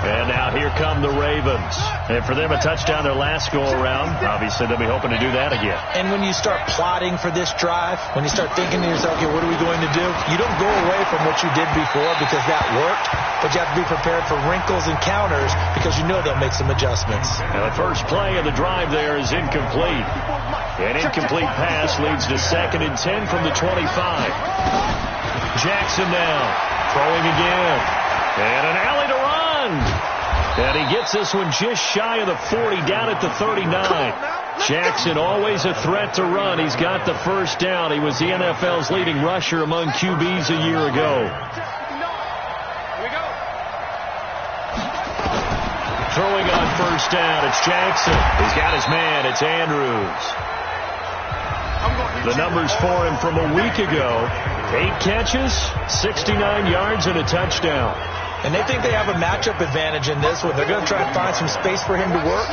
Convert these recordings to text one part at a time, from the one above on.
And now here come the Ravens. And for them, a touchdown their last go-around. Obviously, they'll be hoping to do that again. And when you start plotting for this drive, when you start thinking to yourself, okay, what are we going to do? You don't go away from what you did before because that worked, but you have to be prepared for wrinkles and counters because you know they'll make some adjustments. Now, the first play of the drive there is incomplete. An incomplete pass leads to 2nd and 10 from the 25. Jackson now throwing again. And an alley to run. And he gets this one just shy of the 40, down at the 39. Jackson always a threat to run. He's got the first down. He was the NFL's leading rusher among QBs a year ago. Throwing on first down, it's Jackson. He's got his man. It's Andrews. The numbers for him from a week ago: 8 catches, 69 yards, and a touchdown. And they think they have a matchup advantage in this one. They're going to try and find some space for him to work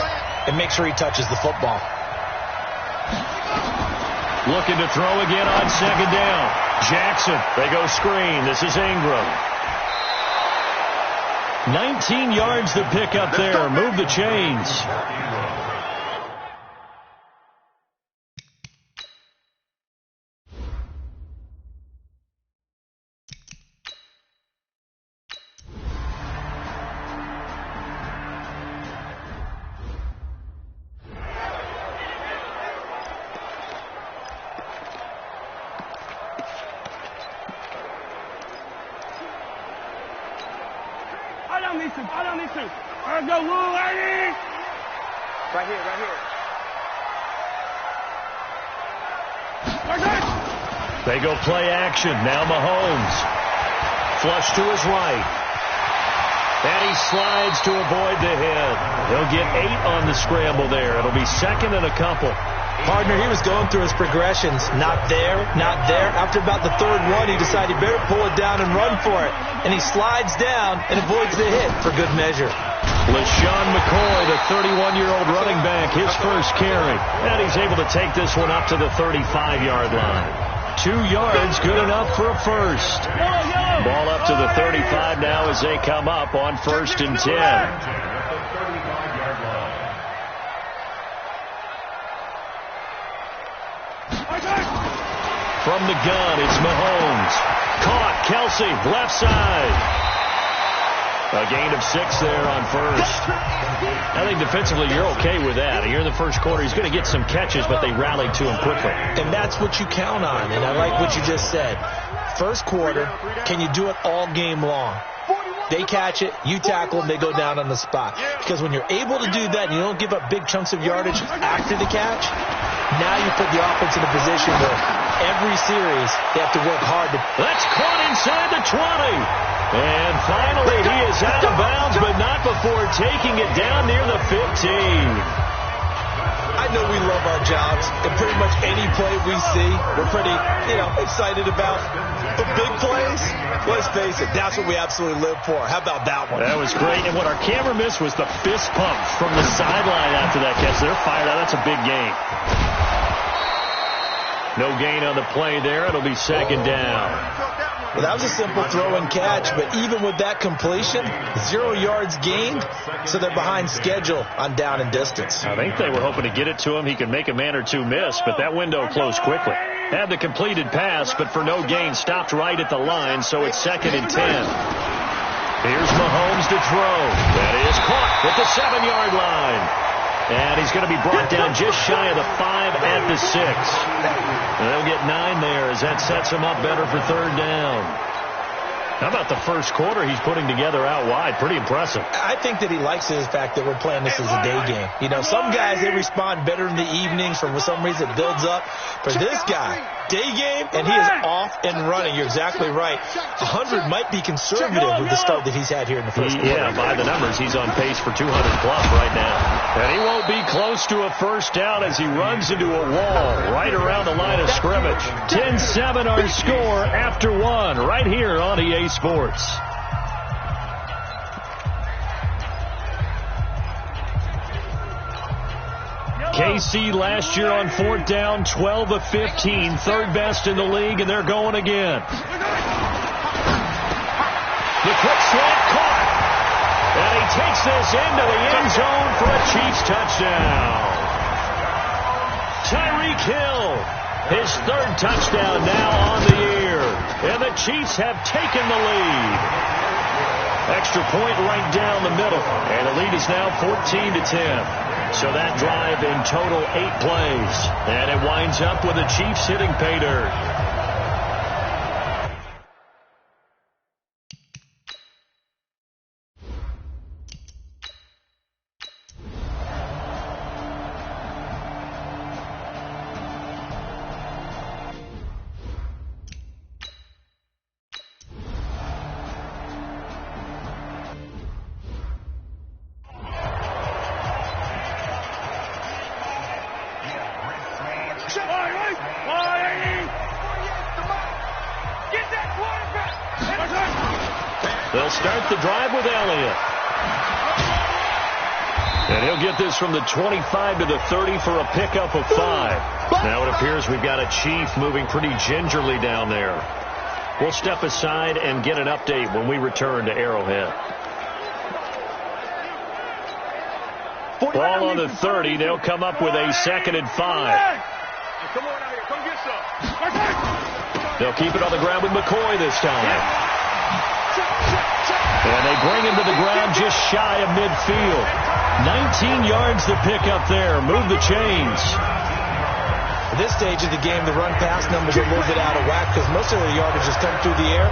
and make sure he touches the football. Looking to throw again on 2nd down. Jackson, they go screen. This is Ingram. 19 yards to pick up there. Move the chains. They go play action. Now Mahomes. Flush to his right. And he slides to avoid the hit. He'll get 8 on the scramble there. It'll be 2nd and a couple. Partner, he was going through his progressions. Not there, not there. After about the 3rd one, he decided he better pull it down and run for it. And he slides down and avoids the hit for good measure. LaShawn McCoy, the 31-year-old running back, his first carry. And he's able to take this one up to the 35-yard line. 2 yards, good enough for a first. Ball up to the 35 now as they come up on 1st and 10. From the gun, it's Mahomes. Caught, Kelsey, left side. A gain of 6 there on first. I think defensively you're okay with that. Here in the first quarter, he's going to get some catches, but they rallied to him quickly. And that's what you count on, and I like what you just said. First quarter, can you do it all game long? They catch it, you tackle them, they go down on the spot. Because when you're able to do that and you don't give up big chunks of yardage after the catch, now you put the offense in a position where every series they have to work hard to. That's caught inside the 20. And finally, he is out of bounds, but not before taking it down near the 15. I know we love our jobs, and pretty much any play we see, we're pretty, excited about. The big plays, let's face it, that's what we absolutely live for. How about that one? That was great, and what our camera missed was the fist pump from the sideline after that catch. They're fired out. That's a big gain. No gain on the play there. It'll be 2nd down. Well, that was a simple throw and catch, but even with that completion, 0 yards gained, so they're behind schedule on down and distance. I think they were hoping to get it to him. He could make a man or two miss, but that window closed quickly. Had the completed pass, but for no gain, stopped right at the line, so it's 2nd and 10. Here's Mahomes to throw. That is caught at the 7-yard line. And he's going to be brought down just shy of the 5 at the 6. And they'll get 9 there as that sets him up better for 3rd down. How about the first quarter he's putting together out wide? Pretty impressive. I think that he likes the fact that we're playing this as a day game. Some guys, they respond better in the evenings. For some reason, it builds up. For this guy, day game, and he is off and running. You're exactly right. 100 might be conservative with the start that he's had here in the first quarter. Yeah, by the numbers, he's on pace for 200-plus right now. And he won't be close to a first down as he runs into a wall right around the line of scrimmage. 10-7 our score after 1 right here on EA Sports. KC last year on 4th down, 12 of 15, 3rd best in the league, and they're going again. The quick slant caught. And he takes this into the end zone for a Chiefs touchdown. Tyreek Hill, his third touchdown now on the year. And the Chiefs have taken the lead. Extra point right down the middle. And the lead is now 14-10. So that drive in total 8 plays. And it winds up with the Chiefs hitting pay dirt. They'll start the drive with Elliott. And he'll get this from the 25 to the 30 for a pickup of 5. Now it appears we've got a Chief moving pretty gingerly down there. We'll step aside and get an update when we return to Arrowhead. Ball on the 30. They'll come up with a 2nd and 5. Come on out here. Come get some. They'll keep it on the ground with McCoy this time. And they bring him to the ground just shy of midfield. 19 yards to pick up there. Move the chains. At this stage of the game, the run-pass numbers are a little bit out of whack because most of the yardage has come through the air.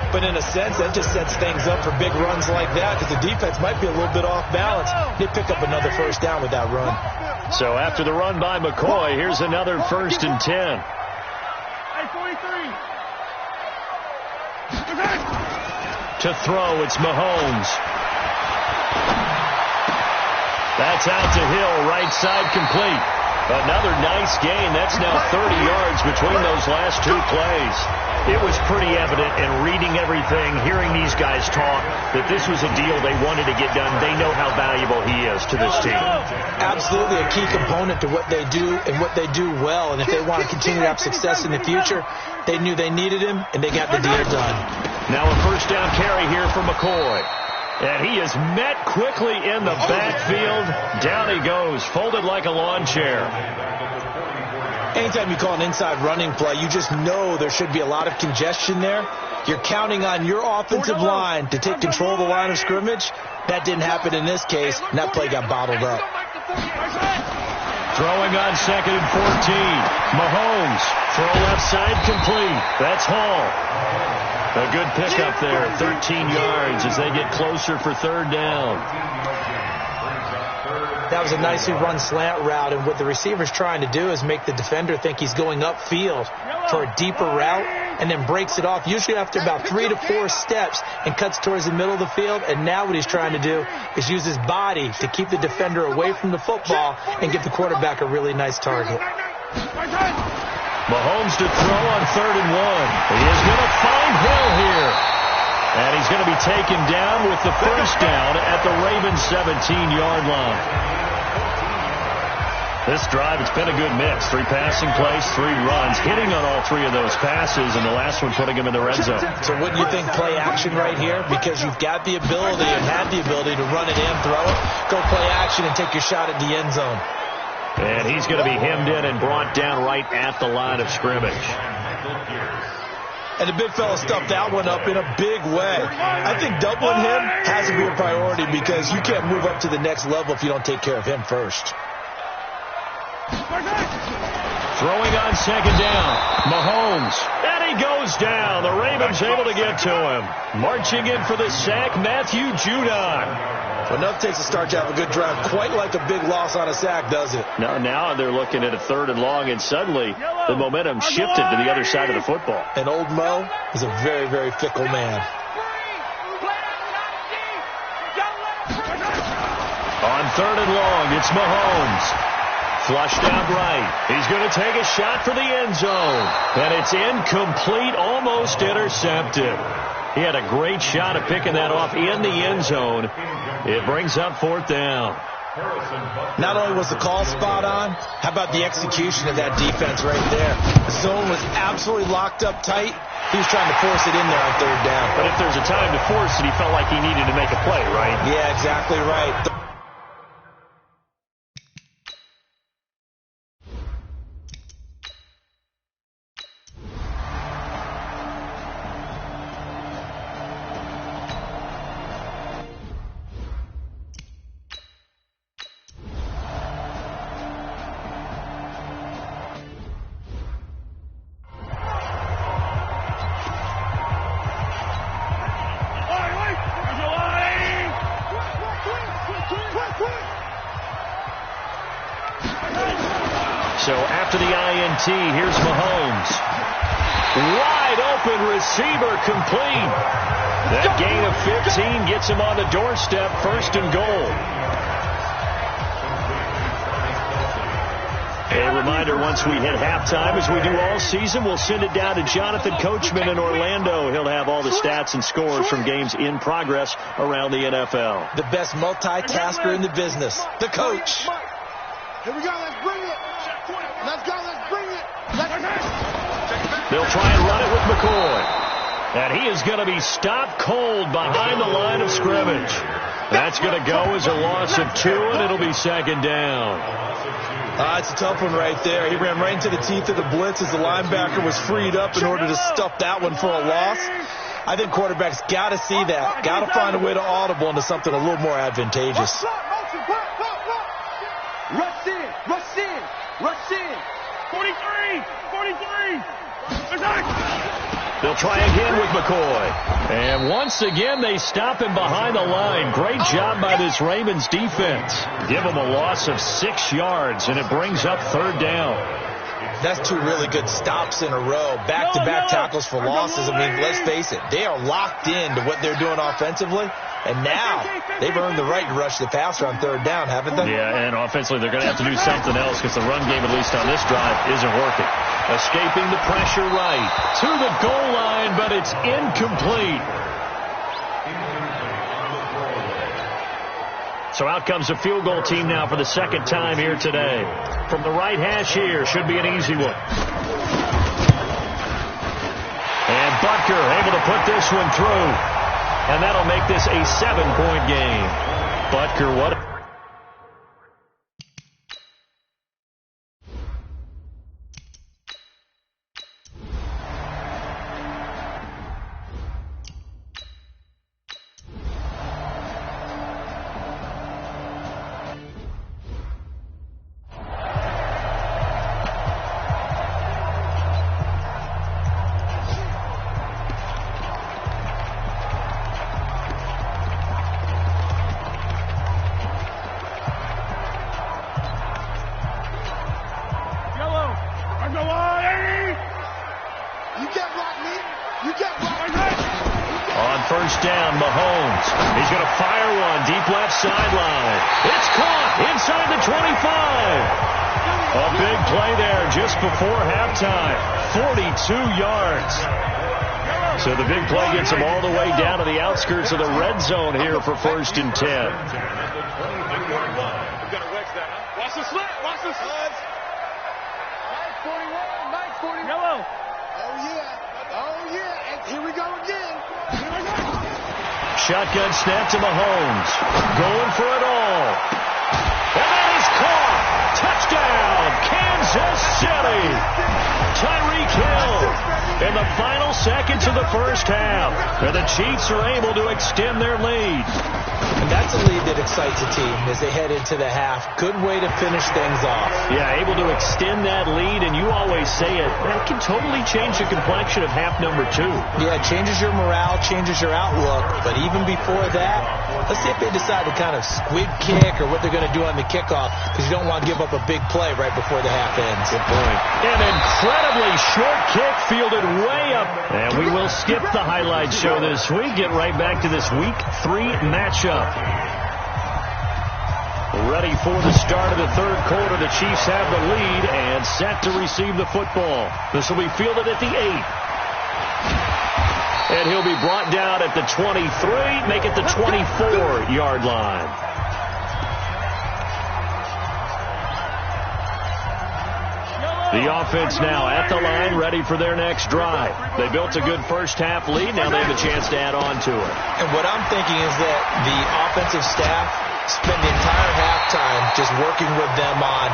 But in a sense, that just sets things up for big runs like that because the defense might be a little bit off balance. They pick up another first down with that run. So after the run by McCoy, here's another 1st and 10. Hey, 43. To throw, it's Mahomes. That's out to Hill, right side complete. Another nice gain. That's now 30 yards between those last 2 plays. It was pretty evident in reading everything, hearing these guys talk, that this was a deal they wanted to get done. They know how valuable he is to this team. Absolutely a key component to what they do and what they do well. And if they want to continue to have success in the future, they knew they needed him, and they got the deal done. Now a first down carry here for McCoy. And he is met quickly in the backfield. Down he goes, folded like a lawn chair. Anytime you call an inside running play, you just know there should be a lot of congestion there. You're counting on your offensive line to take control of the line of scrimmage. That didn't happen in this case, and that play got bottled up. Throwing on 2nd and 14. Mahomes, throw left side complete. That's Hall. A good pickup there, 13 yards as they get closer for 3rd down. That was a nicely run slant route, and what the receiver's trying to do is make the defender think he's going upfield for a deeper route and then breaks it off, usually after about 3 to 4 steps, and cuts towards the middle of the field. And now what he's trying to do is use his body to keep the defender away from the football and give the quarterback a really nice target. Mahomes to throw on 3rd and 1. He is going to find Hill here. And he's going to be taken down with the first down at the Ravens' 17-yard line. This drive, it's been a good mix. 3 passing plays, 3 runs, hitting on all 3 of those passes, and the last one putting him in the red zone. So wouldn't you think play action right here? Because you've got the ability and had the ability to run it in, throw it, go play action, and take your shot at the end zone. And he's going to be hemmed in and brought down right at the line of scrimmage. And the big fella stuffed that one up in a big way. I think doubling him has to be a priority because you can't move up to the next level if you don't take care of him first. Throwing on 2nd down. Mahomes. And he goes down. The Ravens able to get to him. Marching in for the sack, Matthew Judon. Well, enough takes a start to have a good drive. Quite like a big loss on a sack, does it? Now they're looking at a 3rd and long, and suddenly the momentum shifted to the other side of the football. And old Mo is a very, very fickle man. On 3rd and long, it's Mahomes. Flushed out right. He's going to take a shot for the end zone. And it's incomplete, almost intercepted. He had a great shot at picking that off in the end zone. It brings up 4th down. Not only was the call spot on, how about the execution of that defense right there? The zone was absolutely locked up tight. He was trying to force it in there on third down. But if there's a time to force it, he felt like he needed to make a play, right? Yeah, exactly right. So after the INT, here's Mahomes. Wide open receiver complete. That gain of 15 gets him on the doorstep, 1st and goal. A reminder, once we hit halftime, as we do all season, we'll send it down to Jonathan Coachman in Orlando. He'll have all the stats and scores from games in progress around the NFL. The best multitasker in the business, the coach. Here we go, let's bring it. Let's go, let's bring it. They'll try and run it with McCoy. And he is going to be stopped cold behind the line of scrimmage. That's going to go as a loss of 2, and it'll be 2nd down. It's a tough one right there. He ran right into the teeth of the blitz as the linebacker was freed up in order to stuff that one for a loss. I think quarterbacks got to see that. Got to find a way to audible into something a little more advantageous. Rush in, rush in, rush in. 43, 43. They'll try again with McCoy. And once again, they stop him behind the line. Great job by this Ravens defense. Give him a loss of 6 yards, and it brings up 3rd down. That's 2 really good stops in a row. Back-to-back tackles for losses. I mean, let's face it, they are locked into what they're doing offensively. And now they've earned the right to rush the passer on 3rd down, haven't they? Yeah, and offensively they're going to have to do something else because the run game, at least on this drive, isn't working. Escaping the pressure right to the goal line, but it's incomplete. So out comes the field goal team now for the 2nd time here today. From the right hash here, should be an easy one. And Butker able to put this one through. And that'll make this a 7-point game. Butker, what? On 1st down, Mahomes. He's going to fire one deep left sideline. It's caught inside the 25. A big play there just before halftime. 42 yards. So the big play gets him all the way down to the outskirts of the red zone here for 1st and 10. Watch the slant. Watch the slant. 41. Yellow. Oh, yeah. Oh, yeah. And here we go again. Shotgun snap to Mahomes. Going for it all. And that is caught. Touchdown, Kansas City. Tyreek Hill in the final seconds of the 1st half. And the Chiefs are able to extend their lead. And that's a lead that excites a team as they head into the half. Good way to finish things off. Yeah, able to extend that lead, and you always say it, that can totally change the complexion of half number 2. Yeah, it changes your morale, changes your outlook. But even before that, let's see if they decide to kind of squib kick or what they're going to do on the kickoff, because you don't want to give up a big play right before the half ends. Good point. An incredibly short kick fielded way up. And we will skip the highlight show this week. Get right back to this Week 3 matchup. Ready for the start of the 3rd quarter. The Chiefs have the lead and set to receive the football. This will be fielded at the 8. And he'll be brought down at the 23, make it the 24-yard line. The offense now at the line, ready for their next drive. They built a good first-half lead. Now they have a chance to add on to it. And what I'm thinking is that the offensive staff spend the entire halftime just working with them on,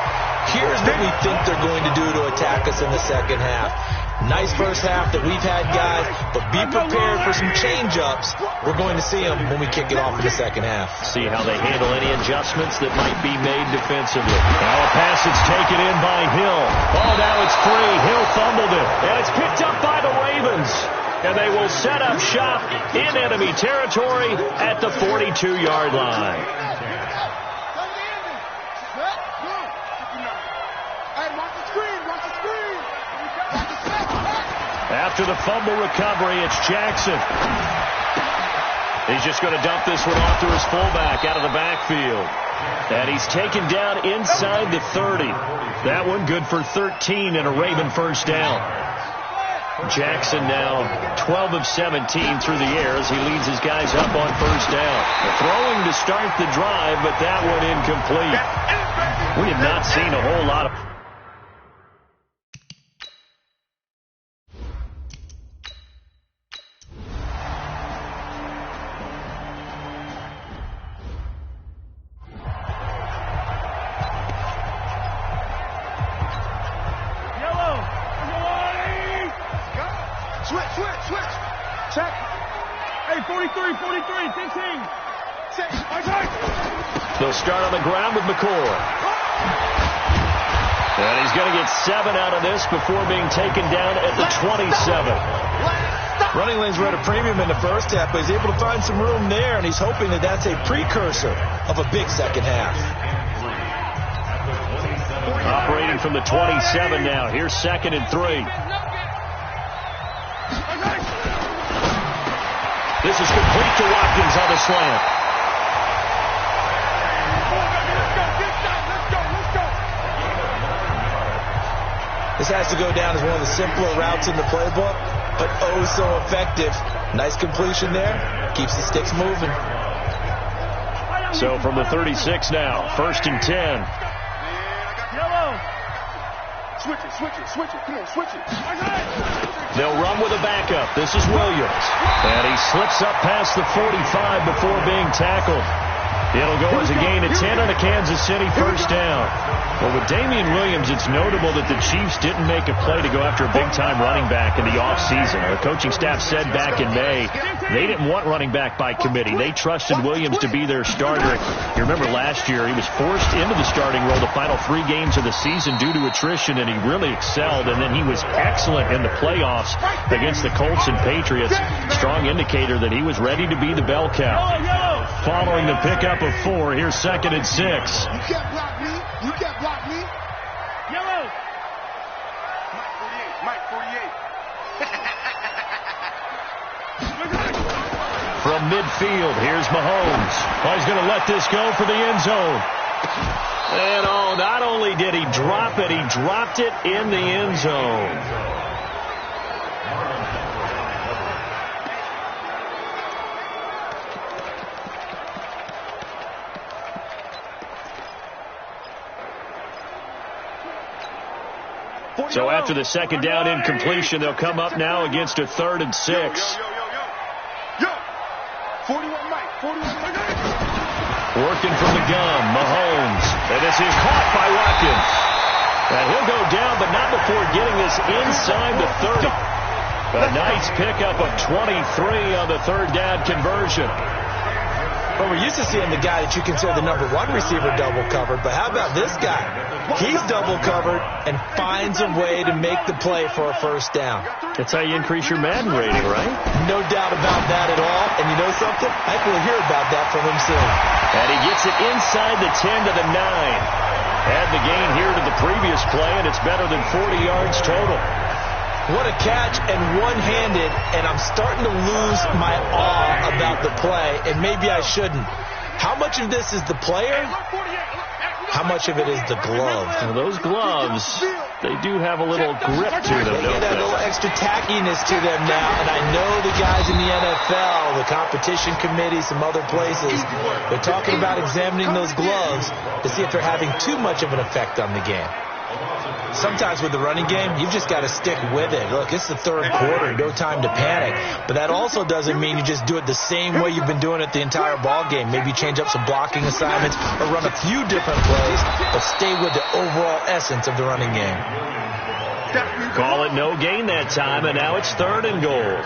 here's what we think they're going to do to attack us in the second half. Nice first half that we've had, guys, but be prepared for some change-ups. We're going to see them when we kick it off in the second half. See how they handle any adjustments that might be made defensively. Now a pass that's taken in by Hill. Oh, now it's free. Hill fumbled it, and it's picked up by the Ravens. And they will set up shop in enemy territory at the 42-yard line. After the fumble recovery, it's Jackson. He's just going to dump this one off to his fullback out of the backfield. And he's taken down inside the 30. That one good for 13 and a Raven first down. Jackson now 12 of 17 through the air as he leads his guys up on first down. Throwing to start the drive, but that one incomplete. We have not seen a whole lot of... Switch. Check. Hey, 43, 15. They'll start on the ground with McCoy. And he's going to get 7 out of this before being taken down at the 27. Running lanes were at a premium in the first half, but he's able to find some room there, and he's hoping that that's a precursor of a big second half. Operating from the 27 now. Here's 2nd and 3. This is complete to Watkins on the slant. This has to go down as one of the simpler routes in the playbook, but oh so effective. Nice completion there. Keeps the sticks moving. So from the 36 now, 1st and 10. Switch it. Come on, switch it. They'll run with a backup. This is Williams. And he slips up past the 45 before being tackled. It'll go as a gain of 10 on a Kansas City first down. Well, with Damian Williams, it's notable that the Chiefs didn't make a play to go after a big-time running back in the offseason. The coaching staff said back in May they didn't want running back by committee. They trusted Williams to be their starter. You remember last year he was forced into the starting role the final 3 games of the season due to attrition, and he really excelled. And then he was excellent in the playoffs against the Colts and Patriots. Strong indicator that he was ready to be the bell cow. Following the pickup of 4, here's 2nd and 6. You can't block me. Yellow. Mike 48. From midfield, here's Mahomes. Oh, he's going to let this go for the end zone. And oh, not only did he drop it, he dropped it in the end zone. So after the 2nd down incompletion, they'll come up now against a 3rd and 6. Yo. 41 Mike. Working from the gun, Mahomes. And this is caught by Watkins. And he'll go down, but not before getting this inside the 30. A nice pickup of 23 on the 3rd down conversion. Well, we're used to seeing the guy that you consider the #1 receiver double covered, but how about this guy? He's double covered and finds a way to make the play for a first down. That's how you increase your Madden rating, right? No doubt about that at all. And you know something? I think we'll hear about that from him soon. And he gets it inside the 10 to the 9. Add the gain here to the previous play, and it's better than 40 yards total. What a catch, and one-handed, and I'm starting to lose my awe about the play, and maybe I shouldn't. How much of this is the player? How much of it is the glove? Well, those gloves, they do have a little grip to them, They don't get a little they? extra tackiness to them now, and I know the guys in the NFL, the competition committee, some other places, they're talking about examining those gloves to see if they're having too much of an effect on the game. Sometimes with the running game, you've just got to stick with it. Look, it's the third quarter, no time to panic. But that also doesn't mean you just do it the same way you've been doing it the entire ball game. Maybe change up some blocking assignments or run a few different plays, but stay with the overall essence of the running game. Call it no gain that time, and now it's 3rd and goal.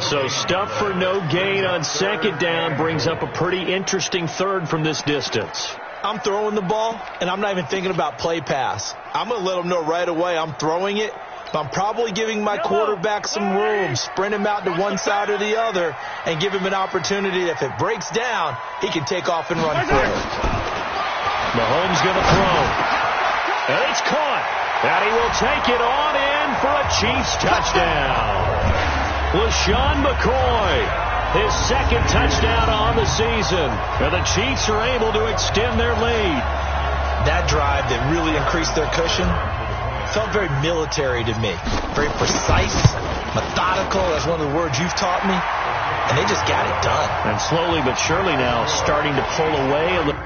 So stuff for no gain on 2nd down brings up a pretty interesting 3rd from this distance. I'm throwing the ball, and I'm not even thinking about play pass. I'm going to let them know right away I'm throwing it, but I'm probably giving my quarterback some room, sprint him out to one side or the other, and give him an opportunity. If it breaks down, he can take off and run for it. Mahomes going to throw. And it's caught. And he will take it on in for a Chiefs touchdown. LaShawn McCoy. His 2nd touchdown on the season. And the Chiefs are able to extend their lead. That drive that really increased their cushion felt very military to me. Very precise, methodical. That's one of the words you've taught me. And they just got it done. And slowly but surely now starting to pull away a little.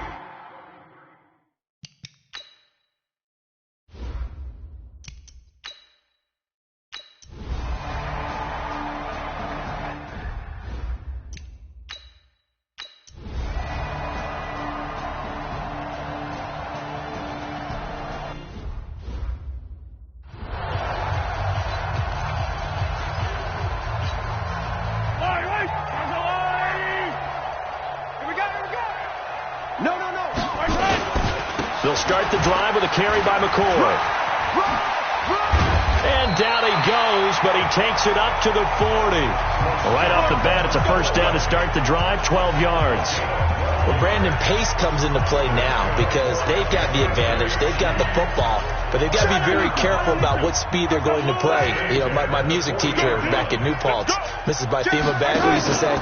They'll start the drive with a carry by McCoy. And down he goes, but he takes it up to the 40. Right off the bat, it's a 1st down to start the drive, 12 yards. Well, Brandon, pace comes into play now because they've got the advantage. They've got the football, but they've got to be very careful about what speed they're going to play. You know, my music teacher back in New Paltz, Mrs. Bythema Bagley, used to say,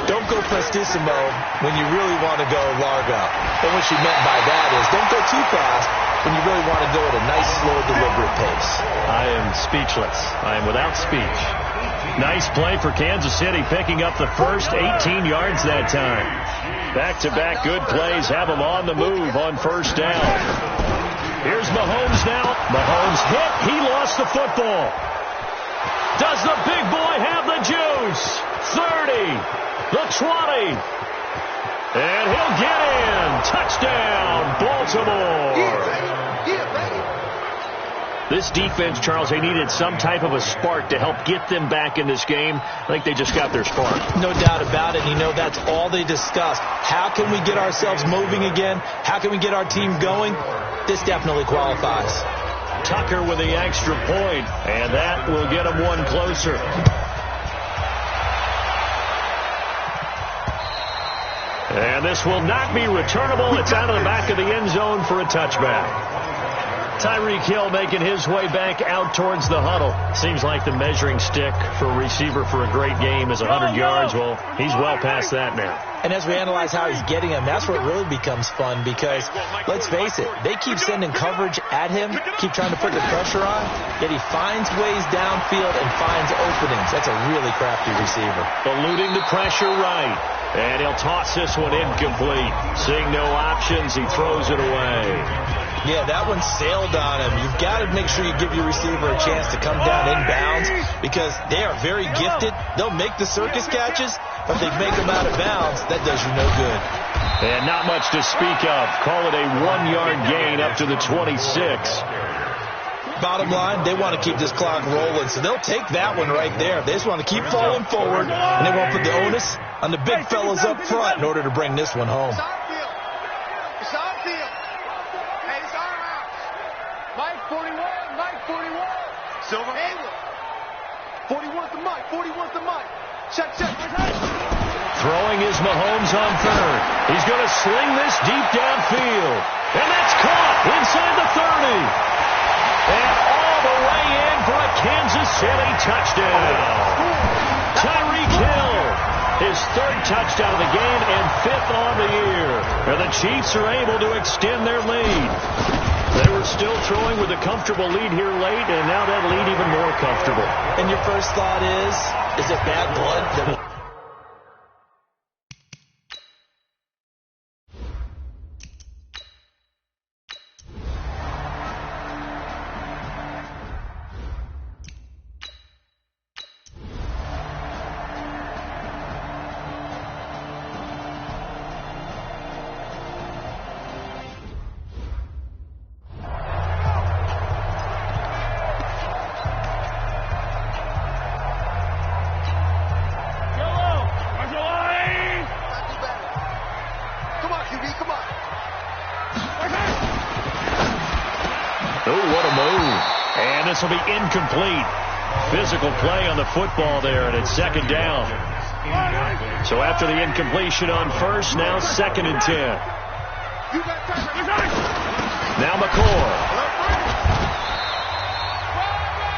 don't go prestissimo when you really want to go largo. And what she meant by that is don't go too fast when you really want to go at a nice, slow, deliberate pace. I am speechless. I am without speech. Nice play for Kansas City, picking up the first 18 yards that time. Back-to-back good plays have them on the move on 1st down. Here's Mahomes now. Mahomes hit. He lost the football. Does the big boy have the juice? 30, the 20. And he'll get in. Touchdown, Baltimore. This defense, Charles, they needed some type of a spark to help get them back in this game. I think they just got their spark. No doubt about it. You know, that's all they discussed. How can we get ourselves moving again? How can we get our team going? This definitely qualifies. Tucker with the extra point, and that will get them one closer. And this will not be returnable. It's out of the back of the end zone for a touchback. Tyreek Hill making his way back out towards the huddle. Seems like the measuring stick for a receiver for a great game is 100 yards. Well, he's well past that now. And as we analyze how he's getting him, that's where it really becomes fun because, let's face it, they keep sending coverage at him, keep trying to put the pressure on, yet he finds ways downfield and finds openings. That's a really crafty receiver. Eluding the pressure right. And he'll toss this one incomplete. Seeing no options, he throws it away. Yeah, that one sailed on him. You've got to make sure you give your receiver a chance to come down inbounds because they are very gifted. They'll make the circus catches, but if they make them out of bounds, that does you no good. And not much to speak of. Call it a 1-yard gain up to the 26. Bottom line, they want to keep this clock rolling, so they'll take that one right there. They just want to keep falling forward, and they won't put the onus on the big fellas up front in order to bring this one home. It's our field. Hey, it's our house. Mike 41, Mike 41. Silver. Hayward. 41's the Mike, 41's the Mike. Check. Throwing is Mahomes on 3rd. He's going to sling this deep downfield. And that's caught inside the 30. And all the way in for a Kansas City touchdown. Tyreek Hill, his 3rd touchdown of the game and 5th on the year. And the Chiefs are able to extend their lead. They were still throwing with a comfortable lead here late, and now that lead even more comfortable. And your first thought is it bad blood? this will be incomplete. Physical play on the football there, and it's second down. So after the incompletion on first, now 2nd and 10. Now McCord.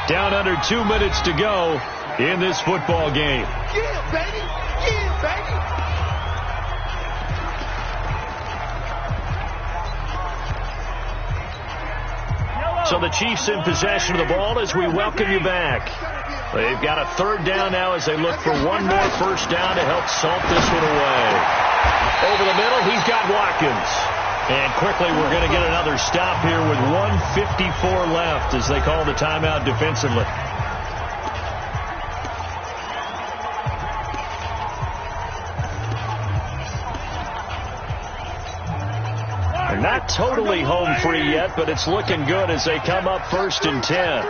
Down under 2 minutes to go in this football game. Yeah, baby. Yeah, baby. So the Chiefs in possession of the ball as we welcome you back. They've got a 3rd down now as they look for one more first down to help salt this one away. Over the middle, he's got Watkins. And quickly, we're going to get another stop here with 1:54 left as they call the timeout defensively. They're not totally home free yet, but it's looking good as they come up 1st and 10.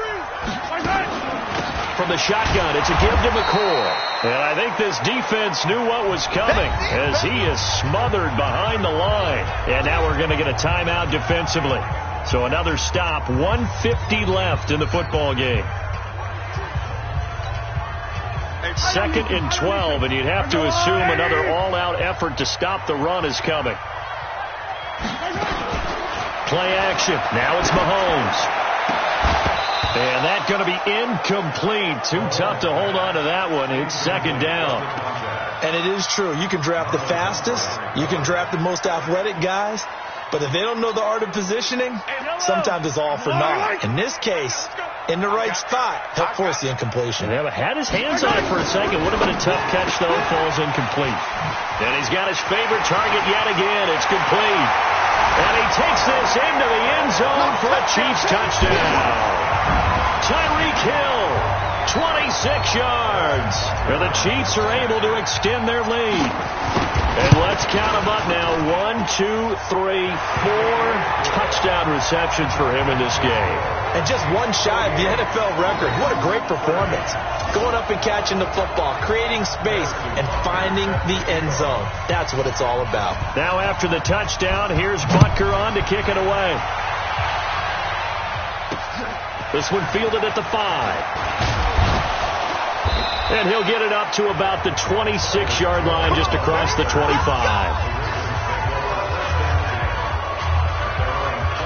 From the shotgun, it's a give to McCord. And I think this defense knew what was coming as he is smothered behind the line. And now we're going to get a timeout defensively. So another stop, 1:50 left in the football game. 2nd and 12, and you'd have to assume another all-out effort to stop the run is coming. Play action. Now it's Mahomes. And that's going to be incomplete. Too tough to hold on to that one. It's 2nd down. And it is true. You can draft the fastest. You can draft the most athletic guys. But if they don't know the art of positioning, sometimes it's all for naught. In this case, in the right spot, help force the incompletion. Yeah, but had his hands on it for a second. Would have been a tough catch, though. Falls incomplete. And he's got his favorite target yet again. It's complete. And he takes this into the end zone for a Chiefs touchdown. Tyreek Hill, 26 yards. And the Chiefs are able to extend their lead. And let's count them up now. 1, 2, 3, 4 touchdown receptions for him in this game. And just one shy of the NFL record. What a great performance. Going up and catching the football, creating space, and finding the end zone. That's what it's all about. Now after the touchdown, here's Butker on to kick it away. This one fielded at the 5. And he'll get it up to about the 26-yard line just across the 25.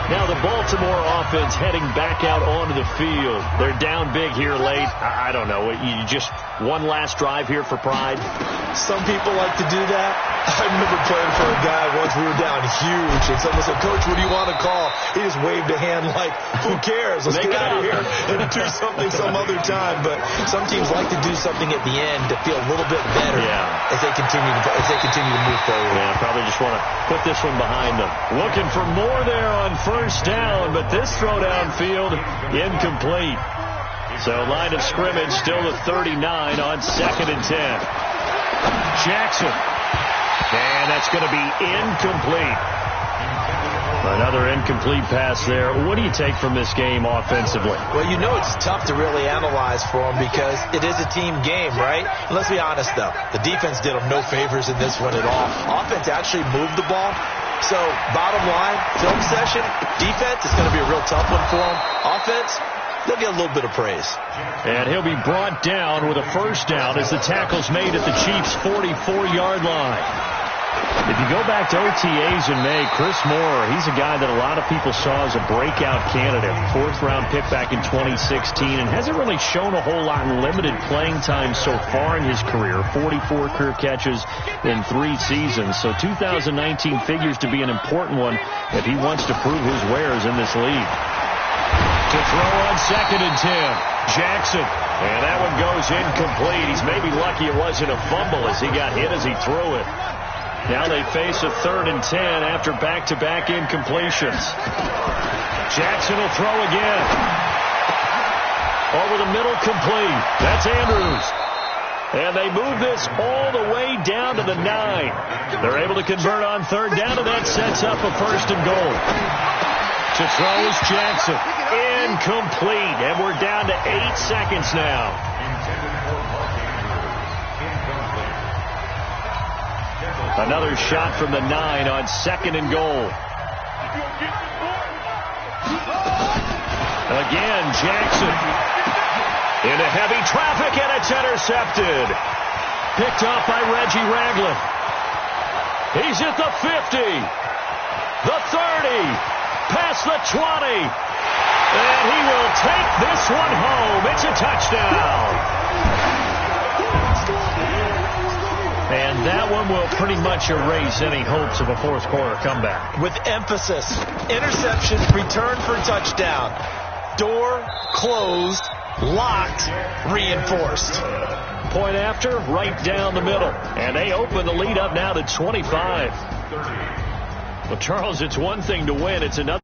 Now the Baltimore offense heading back out onto the field. They're down big here late. I don't know. You just one last drive here for pride? Some people like to do that. I remember playing for a guy once. We were down huge, and someone said, "Coach, what do you want to call?" He just waved a hand like, "Who cares? Let's get out of here and do something some other time." But some teams like to do something at the end to feel a little bit better as they continue to move forward. Yeah, probably just want to put this one behind them. Looking for more there on first down, but this throw downfield incomplete. So line of scrimmage still the 39 on 2nd and 10. Jackson. And that's going to be incomplete. Another incomplete pass there. What do you take from this game offensively? Well, you know it's tough to really analyze for them because it is a team game, right? And let's be honest, though. The defense did them no favors in this one at all. Offense actually moved the ball. So, bottom line, film session, defense is going to be a real tough one for them. Offense, they'll get a little bit of praise. And he'll be brought down with a first down as the tackle's made at the Chiefs' 44-yard line. If you go back to OTAs in May, Chris Moore, he's a guy that a lot of people saw as a breakout candidate. 4th-round pick back in 2016 and hasn't really shown a whole lot in limited playing time so far in his career. 44 career catches in 3 seasons. So 2019 figures to be an important one if he wants to prove his wares in this league. To throw on 2nd and 10. Jackson. And that one goes incomplete. He's maybe lucky it wasn't a fumble as he got hit as he threw it. Now they face a 3rd and 10 after back-to-back incompletions. Jackson will throw again. Over the middle, complete. That's Andrews. And they move this all the way down to the 9. They're able to convert on 3rd down, and that sets up a 1st and goal. To throw is Jackson. Incomplete. And we're down to 8 seconds now. Another shot from the 9 on 2nd and goal. Again, Jackson. Into heavy traffic, and it's intercepted. Picked up by Reggie Ragland. He's at the 50. The 30. Past the 20. And he will take this one home. It's a touchdown. And that one will pretty much erase any hopes of a fourth quarter comeback. With emphasis. Interception, return for touchdown. Door closed, locked, reinforced. Point after, right down the middle. And they open the lead up now to 25. Well, Charles, it's one thing to win. It's another.